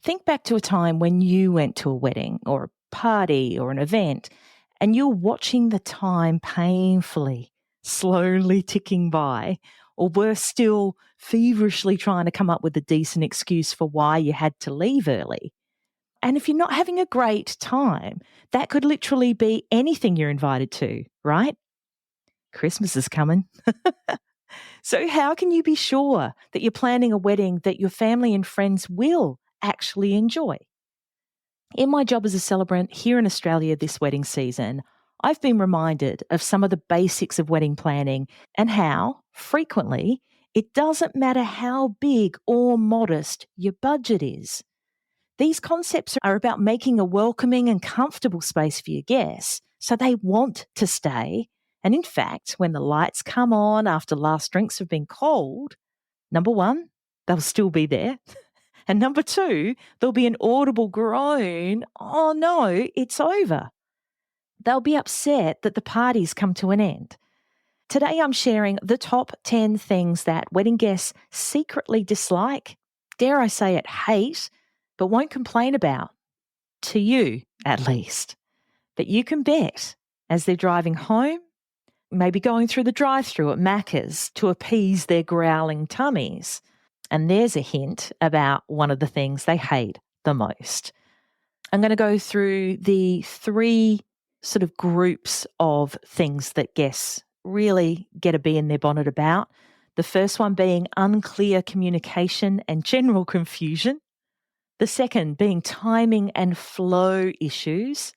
Think back to a time when you went to a wedding or a party or an event and you're watching the time painfully, slowly ticking by, or worse still, feverishly trying to come up with a decent excuse for why you had to leave early. And if you're not having a great time, that could literally be anything you're invited to, right? Christmas is coming. So, how can you be sure that you're planning a wedding that your family and friends will actually enjoy? In my job as a celebrant here in Australia this wedding season, I've been reminded of some of the basics of wedding planning and how, frequently, it doesn't matter how big or modest your budget is. These concepts are about making a welcoming and comfortable space for your guests so they want to stay. And in fact, when the lights come on after last drinks have been cold, number one, they'll still be there. And number two, there'll be an audible groan, oh no, it's over. They'll be upset that the party's come to an end. Today I'm sharing the top 10 things that wedding guests secretly dislike, dare I say it, hate, but won't complain about. To you, at least. But you can bet, as they're driving home, maybe going through the drive-thru at Macca's to appease their growling tummies. And there's a hint about one of the things they hate the most. I'm going to go through the three sort of groups of things that guests really get a bee in their bonnet about. The first one being unclear communication and general confusion. The second being timing and flow issues.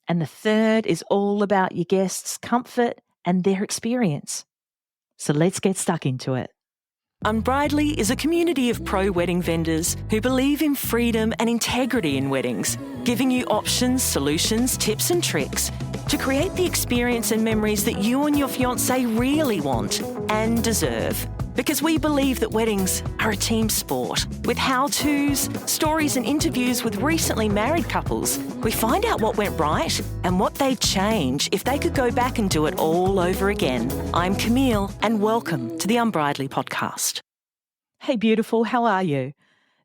And the third is all about your guests' comfort and their experience. So let's get stuck into it. Unbridely is a community of pro-wedding vendors who believe in freedom and integrity in weddings, giving you options, solutions, tips and tricks to create the experience and memories that you and your fiancé really want and deserve. Because we believe that weddings are a team sport. With how-tos, stories and interviews with recently married couples, we find out what went right and what they'd change if they could go back and do it all over again. I'm Camille and welcome to the Unbridely podcast. Hey beautiful, how are you?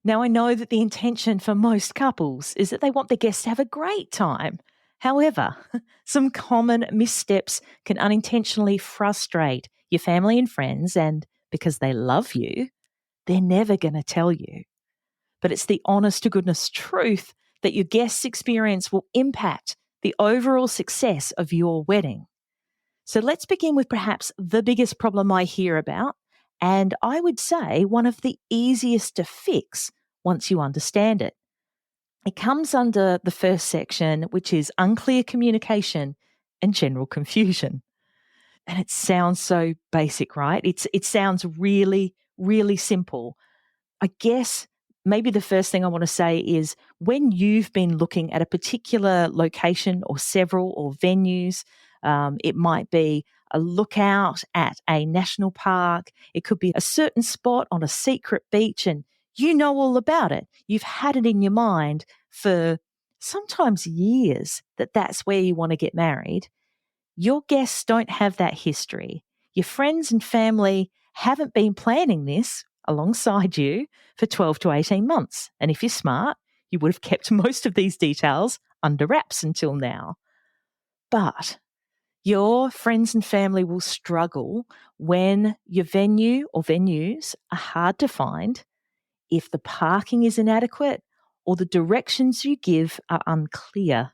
Now I know that the intention for most couples is that they want their guests to have a great time. However, some common missteps can unintentionally frustrate your family and friends, and because they love you, they're never going to tell you. But it's the honest to goodness truth that your guest's experience will impact the overall success of your wedding. So let's begin with perhaps the biggest problem I hear about, and I would say one of the easiest to fix once you understand it. It comes under the first section, which is unclear communication and general confusion. And it sounds so basic, right? It sounds really, really simple. I guess maybe the first thing I want to say is when you've been looking at a particular location or several or venues, it might be a lookout at a national park. It could be a certain spot on a secret beach and you know all about it. You've had it in your mind for sometimes years that that's where you want to get married. Your guests don't have that history. Your friends and family haven't been planning this alongside you for 12 to 18 months. And if you're smart, you would have kept most of these details under wraps until now. But your friends and family will struggle when your venue or venues are hard to find, if the parking is inadequate, or the directions you give are unclear.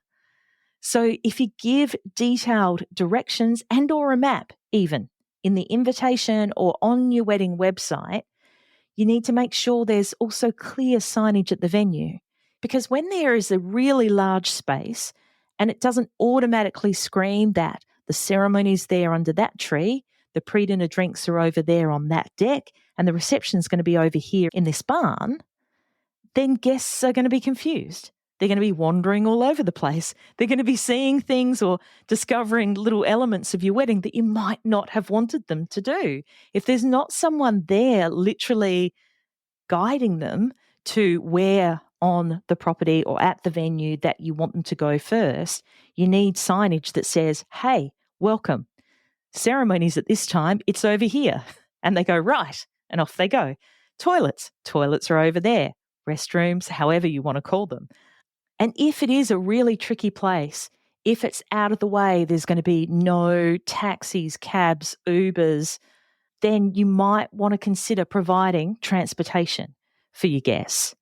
So if you give detailed directions and or a map even in the invitation or on your wedding website, you need to make sure there's also clear signage at the venue. Because when there is a really large space and it doesn't automatically scream that the ceremony's there under that tree, the pre-dinner drinks are over there on that deck, and the reception's going to be over here in this barn, then guests are going to be confused. They're going to be wandering all over the place. They're going to be seeing things or discovering little elements of your wedding that you might not have wanted them to do. If there's not someone there literally guiding them to where on the property or at the venue that you want them to go first, you need signage that says, hey, welcome. Ceremonies at this time, it's over here. And they go, right, and off they go. Toilets are over there. restrooms, however you want to call them. And if it is a really tricky place, if it's out of the way, there's going to be no taxis, cabs, Ubers, then you might want to consider providing transportation for your guests,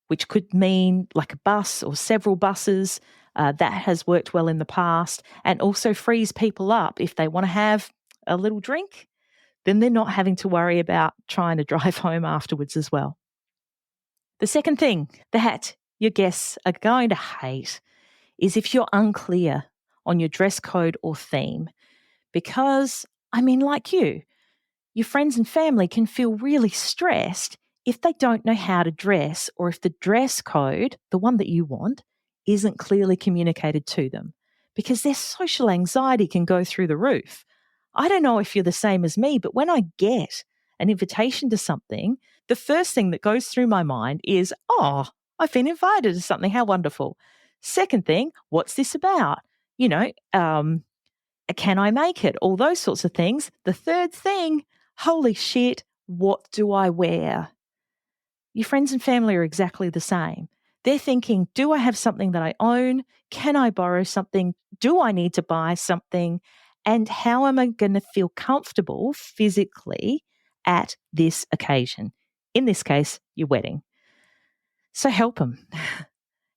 which could mean like a bus or several buses. That has worked well in the past and also frees people up if they want to have a little drink, then they're not having to worry about trying to drive home afterwards as well. The second thing that your guests are going to hate is if you're unclear on your dress code or theme. Because, like you, your friends and family can feel really stressed if they don't know how to dress or if the dress code, the one that you want, isn't clearly communicated to them because their social anxiety can go through the roof. I don't know if you're the same as me, but when I get an invitation to something, the first thing that goes through my mind is, oh, I've been invited to something. How wonderful. Second thing, what's this about? Can I make it? All those sorts of things. The third thing, holy shit, what do I wear? Your friends and family are exactly the same. They're thinking, do I have something that I own? Can I borrow something? Do I need to buy something? And how am I going to feel comfortable physically at this occasion? In this case, your wedding. So help them.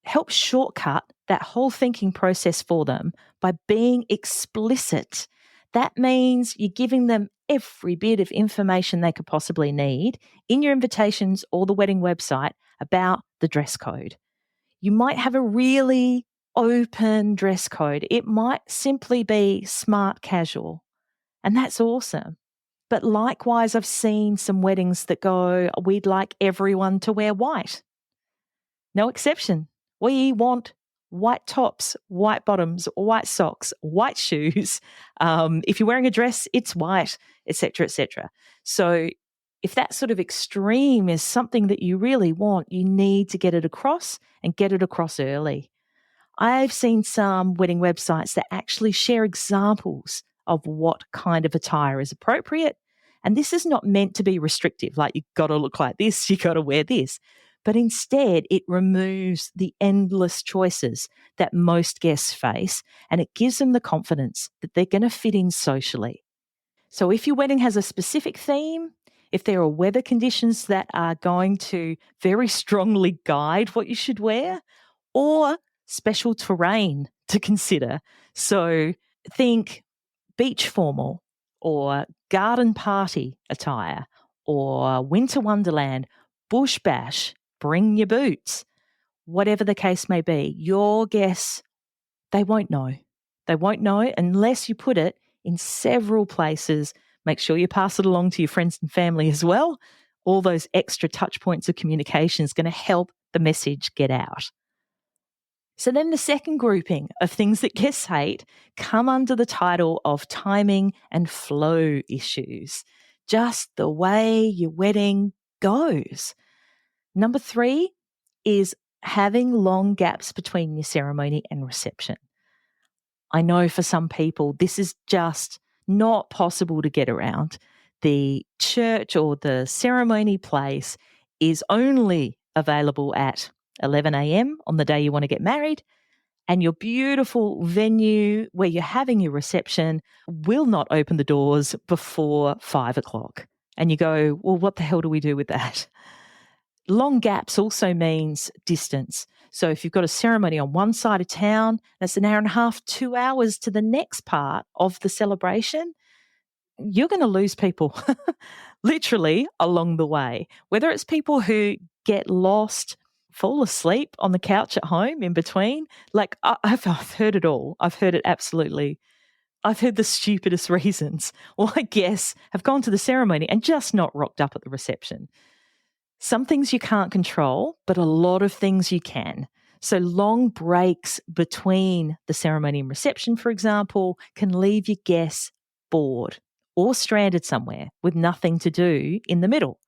Help shortcut that whole thinking process for them by being explicit. That means you're giving them every bit of information they could possibly need in your invitations or the wedding website about the dress code. You might have a really open dress code. It might simply be smart casual, and that's awesome. But likewise, I've seen some weddings that go, we'd like everyone to wear white. No exception. We want white tops, white bottoms, white socks, white shoes. If you're wearing a dress, it's white, etc., etc. So if that sort of extreme is something that you really want, you need to get it across and get it across early. I've seen some wedding websites that actually share examples of what kind of attire is appropriate. And this is not meant to be restrictive, like you've got to look like this, you've got to wear this. But instead, it removes the endless choices that most guests face, and it gives them the confidence that they're going to fit in socially. So if your wedding has a specific theme, if there are weather conditions that are going to very strongly guide what you should wear, or special terrain to consider. So think beach formal or garden party attire or winter wonderland, bush bash, bring your boots, whatever the case may be. Your guests, they won't know. They won't know unless you put it in several places. Make sure you pass it along to your friends and family as well. All those extra touch points of communication is going to help the message get out. So then the second grouping of things that guests hate come under the title of timing and flow issues, just the way your wedding goes. Number 3 is having long gaps between your ceremony and reception. I know for some people this is just not possible to get around. The church or the ceremony place is only available at 11 a.m. on the day you want to get married, and your beautiful venue where you're having your reception will not open the doors before 5 o'clock. And you go, well, what the hell do we do with that? Long gaps also means distance. So if you've got a ceremony on one side of town, that's an hour and a half, 2 hours to the next part of the celebration, you're going to lose people literally along the way, whether it's people who get lost, fall asleep on the couch at home in between. Like I've heard it all. I've heard it absolutely. I've heard the stupidest reasons. Well, I guess have gone to the ceremony and just not rocked up at the reception. Some things you can't control, but a lot of things you can. So long breaks between the ceremony and reception, for example, can leave your guests bored or stranded somewhere with nothing to do in the middle.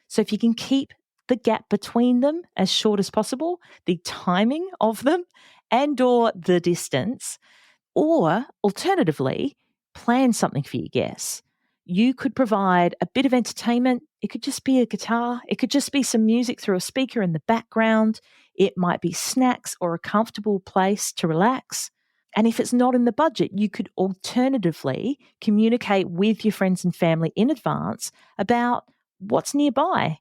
So if you can keep the gap between them as short as possible, the timing of them and or the distance, or alternatively, plan something for your guests. You could provide a bit of entertainment It could just be a guitar. It could just be some music through a speaker in the background. It might be snacks or a comfortable place to relax. And if it's not in the budget, you could alternatively communicate with your friends and family in advance about what's nearby.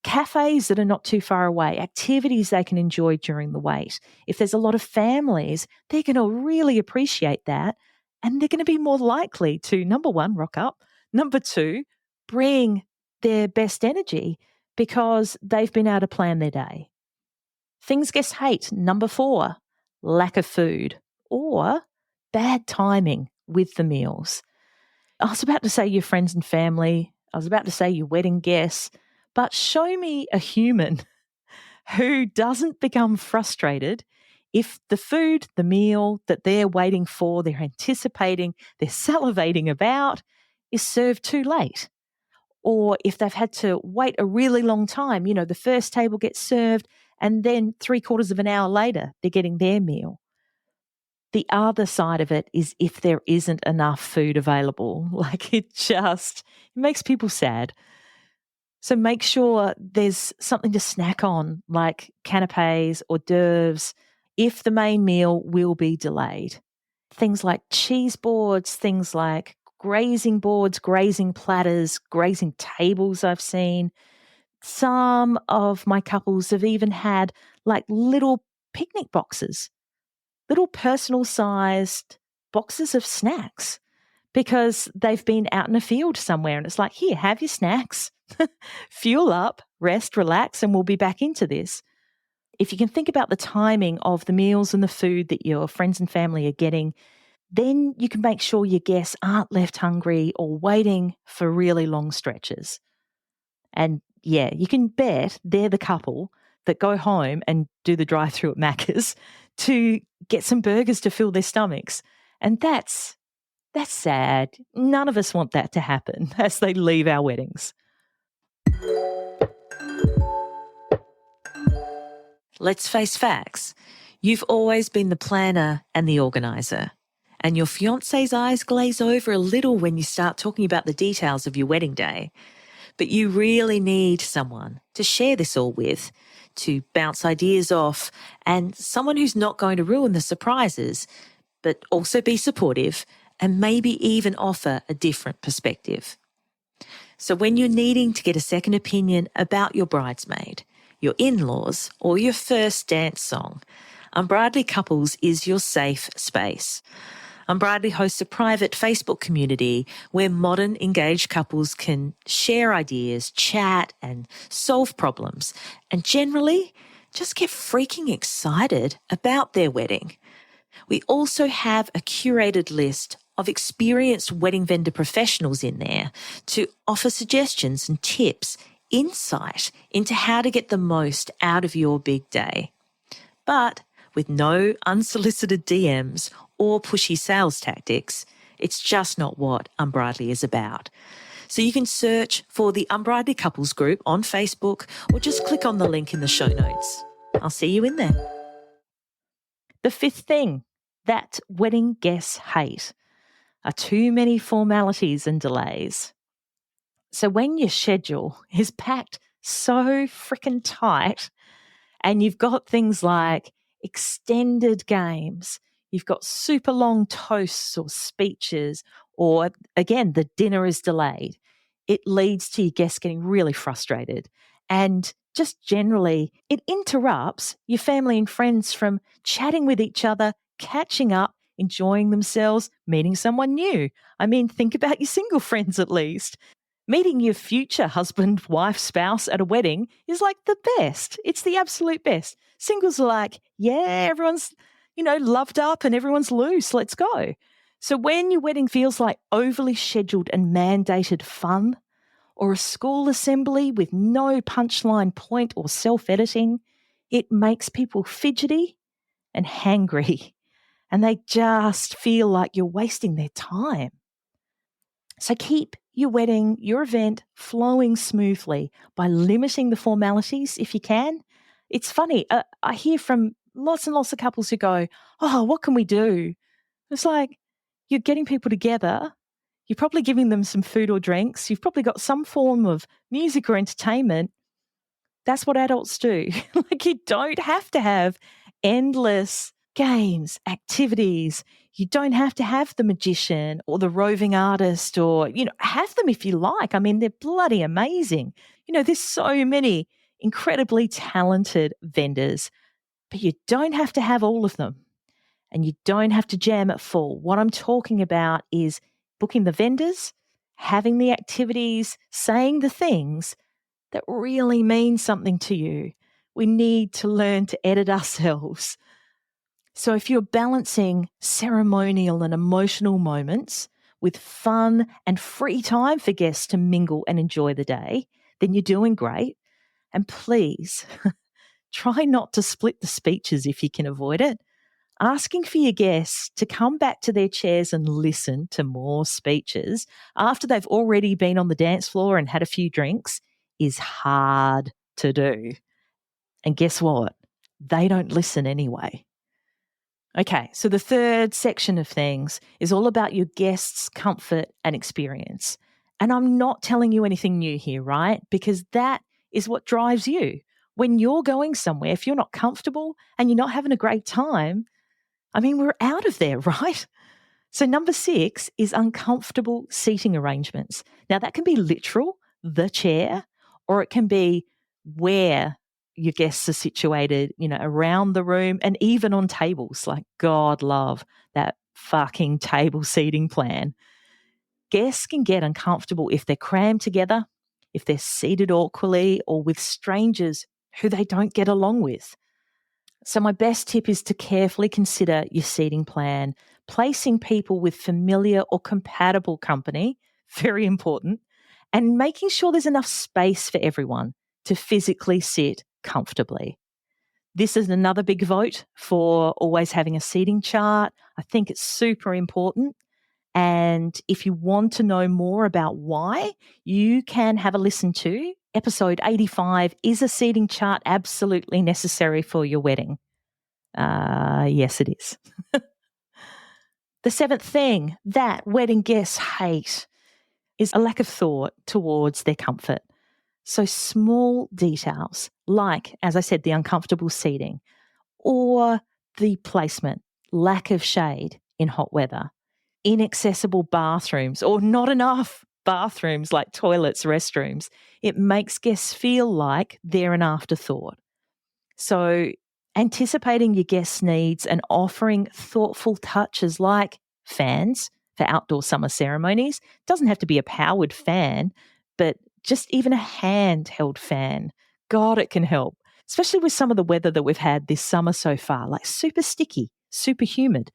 Cafes that are not too far away, activities they can enjoy during the wait. If there's a lot of families, they're going to really appreciate that. And they're going to be more likely to, number one, rock up. Number two, bring their best energy because they've been able to plan their day. Things guests hate. Number four, lack of food or bad timing with the meals. I was about to say your friends and family. I was about to say your wedding guests. But show me a human who doesn't become frustrated if the food, the meal that they're waiting for, they're anticipating, they're salivating about, is served too late. Or if they've had to wait a really long time, the first table gets served and then 3/4 of an hour later, they're getting their meal. The other side of it is if there isn't enough food available, it makes people sad. So make sure there's something to snack on, like canapes, hors d'oeuvres, if the main meal will be delayed. Things like cheese boards, things like grazing boards, grazing platters, grazing tables I've seen. Some of my couples have even had like little picnic boxes, little personal sized boxes of snacks because they've been out in a field somewhere and it's like, here, have your snacks, fuel up, rest, relax, and we'll be back into this. If you can think about the timing of the meals and the food that your friends and family are getting, then you can make sure your guests aren't left hungry or waiting for really long stretches. And yeah, you can bet they're the couple that go home and do the drive-through at Macca's to get some burgers to fill their stomachs. And that's sad. None of us want that to happen as they leave our weddings. Let's face facts. You've always been the planner and the organiser. And your fiancé's eyes glaze over a little when you start talking about the details of your wedding day. But you really need someone to share this all with, to bounce ideas off, and someone who's not going to ruin the surprises, but also be supportive and maybe even offer a different perspective. So when you're needing to get a second opinion about your bridesmaid, your in-laws, or your first dance song, Unbridely Couples is your safe space. Unbridely hosts a private Facebook community where modern engaged couples can share ideas, chat and solve problems, and generally just get freaking excited about their wedding. We also have a curated list of experienced wedding vendor professionals in there to offer suggestions and tips, insight into how to get the most out of your big day. But with no unsolicited DMs or pushy sales tactics, it's just not what Unbridely is about. So you can search for the Unbridely Couples group on Facebook or just click on the link in the show notes. I'll see you in there. The fifth thing that wedding guests hate are too many formalities and delays. So when your schedule is packed so freaking tight and you've got things like extended games, you've got super long toasts or speeches, or again, the dinner is delayed, it leads to your guests getting really frustrated. And just generally, it interrupts your family and friends from chatting with each other, catching up, enjoying themselves, meeting someone new. I mean, think about your single friends at least. Meeting your future husband, wife, spouse at a wedding is like the best. It's the absolute best. Singles are like, yeah, everyone's, loved up and everyone's loose. Let's go. So when your wedding feels like overly scheduled and mandated fun, or a school assembly with no punchline point or self-editing, it makes people fidgety and hangry, and they just feel like you're wasting their time. So keep your wedding, your event flowing smoothly by limiting the formalities if you can. It's funny, I hear from lots and lots of couples who go, oh, what can we do? It's like, you're getting people together, You're probably giving them some food or drinks. You've probably got some form of music or entertainment. That's what adults do. Like, you don't have to have endless games, activities. You don't have to have the magician or the roving artist or, have them if you like. I mean, they're bloody amazing. There's so many incredibly talented vendors, but you don't have to have all of them and you don't have to jam it full. What I'm talking about is booking the vendors, having the activities, saying the things that really mean something to you. We need to learn to edit ourselves. So if you're balancing ceremonial and emotional moments with fun and free time for guests to mingle and enjoy the day, then you're doing great. And please try not to split the speeches if you can avoid it. Asking for your guests to come back to their chairs and listen to more speeches after they've already been on the dance floor and had a few drinks is hard to do. And guess what? They don't listen anyway. Okay, so the third section of things is all about your guests' comfort and experience. And I'm not telling you anything new here, right? Because that is what drives you. When you're going somewhere, if you're not comfortable and you're not having a great time, I mean, we're out of there, right? So number 6 is uncomfortable seating arrangements. Now, that can be literal, the chair, or it can be where your guests are situated, around the room and even on tables. Like, God love that fucking table seating plan. Guests can get uncomfortable if they're crammed together, if they're seated awkwardly, or with strangers who they don't get along with. So my best tip is to carefully consider your seating plan, placing people with familiar or compatible company, very important, and making sure there's enough space for everyone to physically sit comfortably. This is another big vote for always having a seating chart. I think it's super important. And if you want to know more about why, you can have a listen to episode 85, Is a Seating Chart Absolutely Necessary for Your Wedding? Yes, it is. The 7th thing that wedding guests hate is a lack of thought towards their comfort. So small details like, as I said, the uncomfortable seating or the placement, lack of shade in hot weather, inaccessible bathrooms or not enough bathrooms like toilets, restrooms. It makes guests feel like they're an afterthought. So anticipating your guests' needs and offering thoughtful touches like fans for outdoor summer ceremonies. Doesn't have to be a powered fan, but just even a handheld fan. God, it can help, especially with some of the weather that we've had this summer so far, like super sticky, super humid.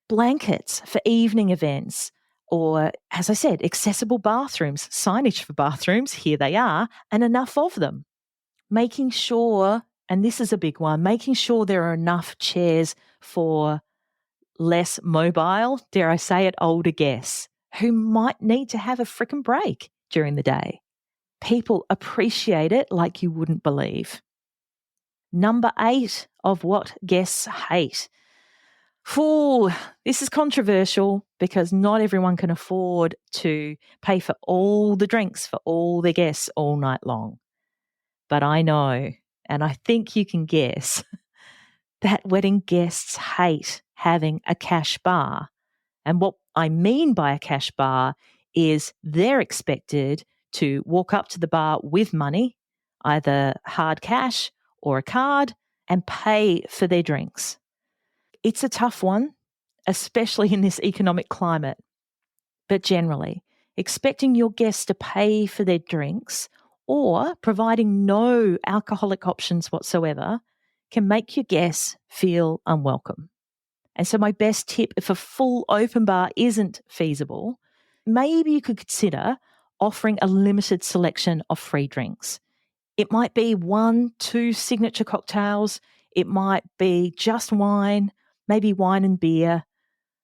Blankets for evening events, or, as I said, accessible bathrooms, signage for bathrooms, here they are, and enough of them. Making sure, and this is a big one, making sure there are enough chairs for less mobile, dare I say it, older guests who might need to have a frickin' break during the day. People appreciate it like you wouldn't believe. Number 8 of what guests hate. Ooh, this is controversial because not everyone can afford to pay for all the drinks for all their guests all night long. But I know, and I think you can guess, that wedding guests hate having a cash bar. And what I mean by a cash bar is they're expected to walk up to the bar with money, either hard cash or a card, and pay for their drinks. It's a tough one, especially in this economic climate. But generally, expecting your guests to pay for their drinks or providing no alcoholic options whatsoever can make your guests feel unwelcome. And so my best tip, if a full open bar isn't feasible, maybe you could consider offering a limited selection of free drinks. It might be 1, 2 signature cocktails. It might be just wine, maybe wine and beer.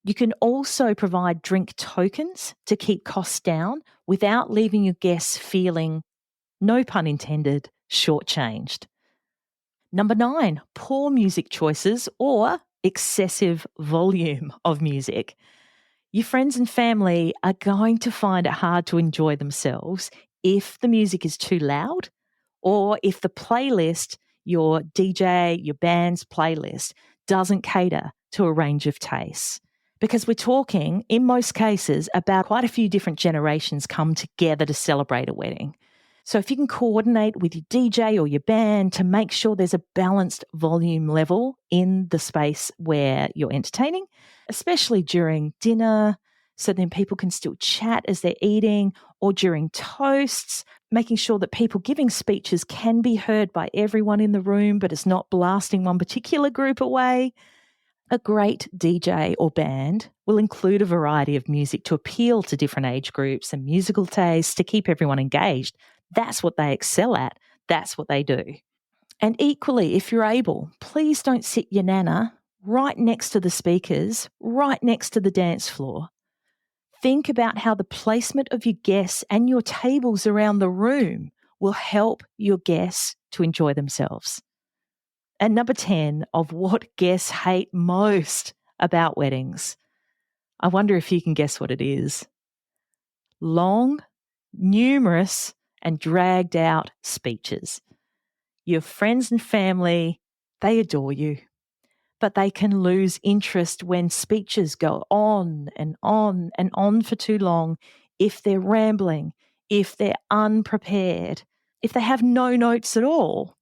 You can also provide drink tokens to keep costs down without leaving your guests feeling, no pun intended, shortchanged. Number 9, poor music choices or excessive volume of music. Your friends and family are going to find it hard to enjoy themselves if the music is too loud or if the playlist, your DJ, your band's playlist, doesn't cater to a range of tastes. Because we're talking, in most cases, about quite a few different generations come together to celebrate a wedding. So if you can coordinate with your DJ or your band to make sure there's a balanced volume level in the space where you're entertaining, especially during dinner, so then people can still chat as they're eating, or during toasts, making sure that people giving speeches can be heard by everyone in the room, but it's not blasting one particular group away. A great DJ or band will include a variety of music to appeal to different age groups and musical tastes to keep everyone engaged. That's what they excel at. That's what they do. And equally, if you're able, please don't sit your nana right next to the speakers, right next to the dance floor. Think about how the placement of your guests and your tables around the room will help your guests to enjoy themselves. And number 10 of what guests hate most about weddings. I wonder if you can guess what it is. Long, numerous, and dragged out speeches. Your friends and family, they adore you, but they can lose interest when speeches go on and on and on for too long, if they're rambling, if they're unprepared, if they have no notes at all.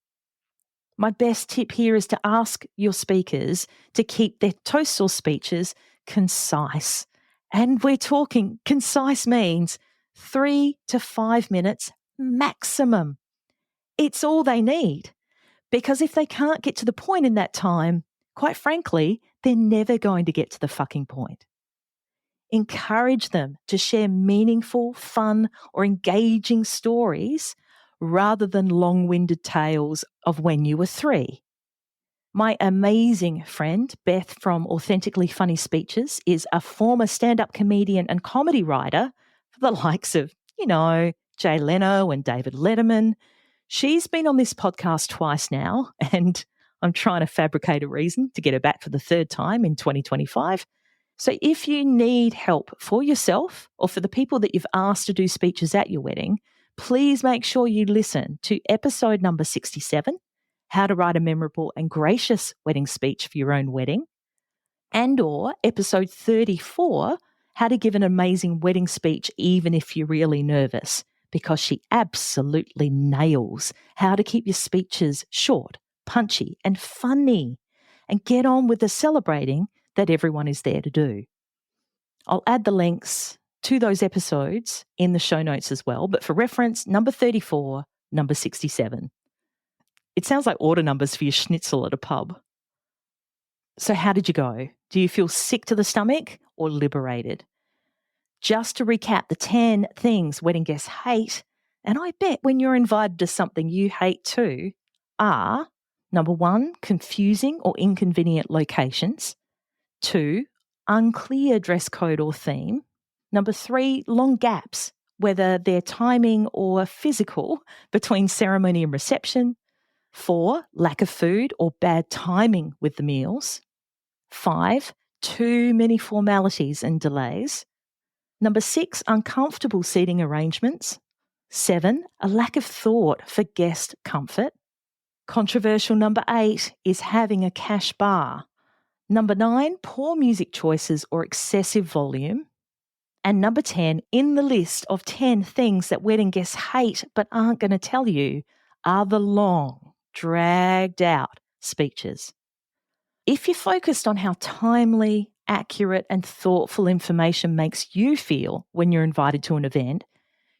My best tip here is to ask your speakers to keep their toasts or speeches concise. And we're talking concise means 3 to 5 minutes maximum. It's all they need. Because if they can't get to the point in that time, quite frankly, they're never going to get to the fucking point. Encourage them to share meaningful, fun, or engaging stories rather than long-winded tales of when you were 3. My amazing friend, Beth from Authentically Funny Speeches, is a former stand-up comedian and comedy writer for the likes of, Jay Leno and David Letterman. She's been on this podcast twice now, and I'm trying to fabricate a reason to get her back for the 3rd time in 2025. So if you need help for yourself or for the people that you've asked to do speeches at your wedding, please make sure you listen to episode number 67, How to Write a Memorable and Gracious Wedding Speech for Your Own Wedding, and or episode 34, How to Give an Amazing Wedding Speech Even If You're Really Nervous, because she absolutely nails how to keep your speeches short, punchy, and funny, and get on with the celebrating that everyone is there to do. I'll add the links to those episodes in the show notes as well, but for reference, number 34, number 67. It sounds like order numbers for your schnitzel at a pub. So how did you go? Do you feel sick to the stomach or liberated? Just to recap the 10 things wedding guests hate, and I bet when you're invited to something you hate too, are number 1, confusing or inconvenient locations. 2, unclear dress code or theme. Number 3, long gaps, whether they're timing or physical, between ceremony and reception. 4, lack of food or bad timing with the meals. 5, too many formalities and delays. Number 6, uncomfortable seating arrangements. 7, a lack of thought for guest comfort. Controversial number 8 is having a cash bar. Number 9, poor music choices or excessive volume. And number 10, in the list of 10 things that wedding guests hate but aren't going to tell you, are the long, dragged out speeches. If you're focused on how timely, accurate, and thoughtful information makes you feel when you're invited to an event,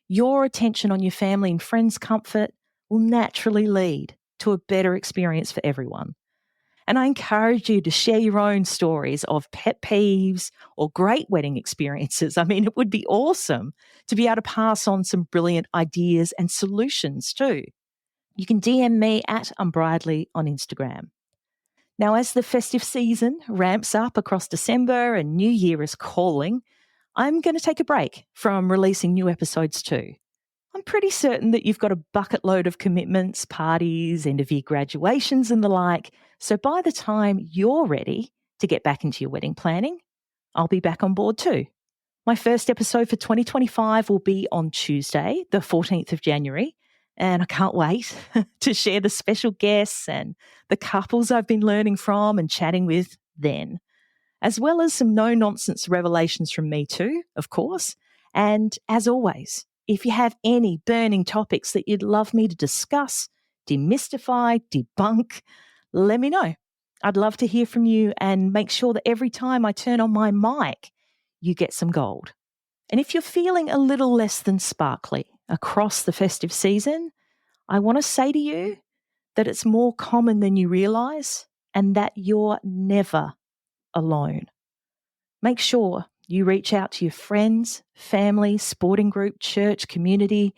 your attention on your family and friends' comfort will naturally lead to a better experience for everyone. And I encourage you to share your own stories of pet peeves or great wedding experiences. I mean, it would be awesome to be able to pass on some brilliant ideas and solutions too. You can DM me at Unbridely on Instagram. Now, as the festive season ramps up across December and New Year is calling, I'm going to take a break from releasing new episodes too. I'm pretty certain that you've got a bucket load of commitments, parties, end-of-year graduations and the like, so by the time you're ready to get back into your wedding planning, I'll be back on board too. My first episode for 2025 will be on Tuesday, the 14th of January, and I can't wait to share the special guests and the couples I've been learning from and chatting with then, as well as some no-nonsense revelations from me too, of course. And as always, if you have any burning topics that you'd love me to discuss, demystify, debunk, let me know. I'd love to hear from you and make sure that every time I turn on my mic, you get some gold. And if you're feeling a little less than sparkly across the festive season, I want to say to you that it's more common than you realize and that you're never alone. Make sure you reach out to your friends, family, sporting group, church, community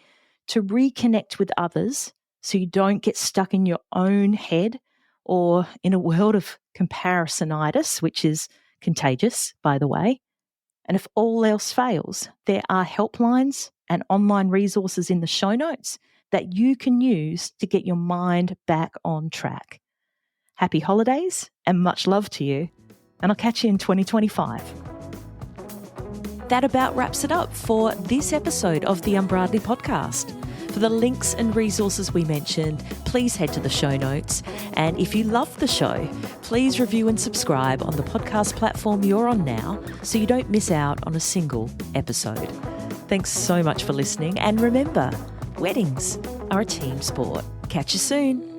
to reconnect with others so you don't get stuck in your own head or in a world of comparisonitis, which is contagious, by the way. And if all else fails, there are helplines and online resources in the show notes that you can use to get your mind back on track. Happy holidays and much love to you, and I'll catch you in 2025. That about wraps it up for this episode of the Unbridely podcast. For the links and resources we mentioned, please head to the show notes. And if you love the show, please review and subscribe on the podcast platform you're on now so you don't miss out on a single episode. Thanks so much for listening. And remember, weddings are a team sport. Catch you soon.